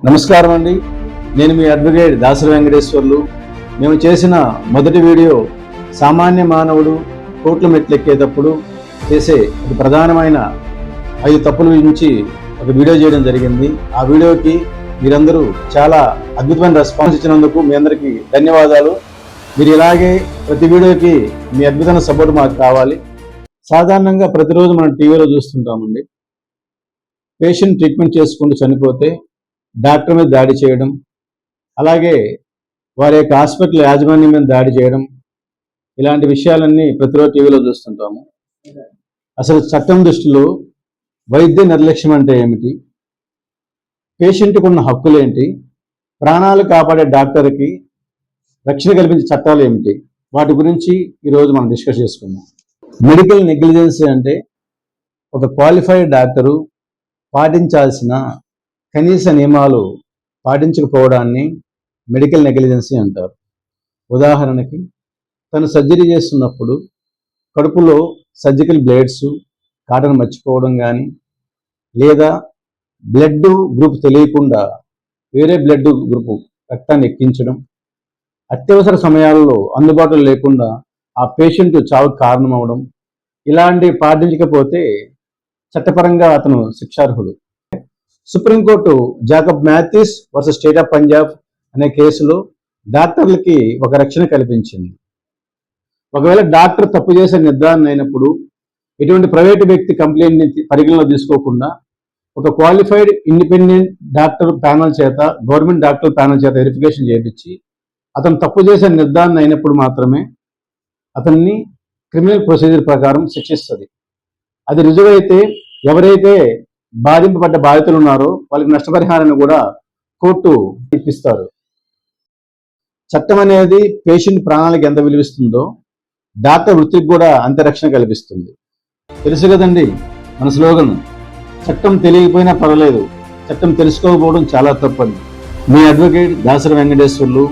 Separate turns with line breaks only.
నమస్కారం అండి. నేను మీ అడ్వకేట్ దాసరి వెంకటేశ్వర్లు. మేము చేసిన మొదటి వీడియో సామాన్య మానవుడు కోట్ల మెట్లెక్కేటప్పుడు చేసే ఒక ప్రధానమైన 5 తప్పుల గురించి ఒక వీడియో చేయడం జరిగింది. ఆ వీడియోకి మీరందరూ చాలా అద్భుతమైన రెస్పాన్స్ ఇచ్చినందుకు మీ అందరికీ ధన్యవాదాలు. మీరు ఇలాగే ప్రతి వీడియోకి మీ అద్భుతమైన సపోర్ట్ మాకు కావాలి. సాధారణంగా ప్రతిరోజు మనం టీవీలో చూస్తుంటామండి, పేషెంట్ ట్రీట్మెంట్ చేసుకుంటూ చనిపోతే డాక్టర్ మీద దాడి చేయడం, అలాగే వారి యొక్క హాస్పిటల్ యాజమాన్యం మీద దాడి చేయడం, ఇలాంటి విషయాలన్నీ ప్రతిరోజు టీవీలో చూస్తుంటాము. అసలు చట్టం దృష్టిలో వైద్య నిర్లక్ష్యం అంటే ఏమిటి, పేషెంట్కు ఉన్న హక్కులేంటి, ప్రాణాలు కాపాడే డాక్టర్కి రక్షణ కల్పించే చట్టాలు ఏమిటి, వాటి గురించి ఈరోజు మనం డిస్కస్ చేసుకుందాం. మెడికల్ నెగ్లిజెన్సీ అంటే ఒక క్వాలిఫైడ్ డాక్టరు పాటించాల్సిన కనీస నియమాలు పాటించకపోవడాన్ని మెడికల్ నెగ్లిజెన్సీ అంటారు. ఉదాహరణకి, తను సర్జరీ చేస్తున్నప్పుడు కడుపులో సర్జికల్ బ్లేడ్స్ కాటన్ మర్చిపోవడం కానీ, లేదా బ్లడ్ గ్రూప్ తెలియకుండా వేరే బ్లడ్ గ్రూప్ రక్తాన్ని ఎక్కించడం, అత్యవసర సమయాల్లో అందుబాటులో లేకుండా ఆ పేషెంట్ చావుకు కారణమవడం, ఇలాంటివి పాటించకపోతే చట్టపరంగా అతను శిక్షార్హుడు. Supreme court Jacob Mathews versus state of Punjab అనే కేసులో డాక్టర్లకి ఒక రక్షణ కల్పించింది. ఒకవేళ డాక్టర్ తప్పు చేసే నిర్ధారణ అయినప్పుడు ఎటువంటి ప్రైవేటు వ్యక్తి కంప్లైంట్ని పరిగణలో తీసుకోకుండా ఒక క్వాలిఫైడ్ ఇండిపెండెంట్ డాక్టర్ ప్యానల్ చేత, గవర్నమెంట్ డాక్టర్ ప్యానల్ చేత వెరిఫికేషన్ చేయించి అతను తప్పు చేసే నిర్ధారణ అయినప్పుడు మాత్రమే అతన్ని క్రిమినల్ ప్రొసీజర్ ప్రకారం శిక్షిస్తుంది. అది రుజువైతే ఎవరైతే బాధింపబడ్డ బాధితులు ఉన్నారో వాళ్ళకి నష్టపరిహారాన్ని కూడా కోర్టు ఇప్పిస్తారు. చట్టం అనేది పేషెంట్ ప్రాణాలకు ఎంత విలువిస్తుందో డాక్టర్ వృత్తికి కూడా అంతే రక్షణ కల్పిస్తుంది. తెలుసు కదండి మన స్లోగన్, చట్టం తెలియకపోయినా పర్వాలేదు, చట్టం తెలుసుకోకపోవడం చాలా తప్పని. మీ అడ్వకేట్ దాసరి వెంకటేశ్వర్లు.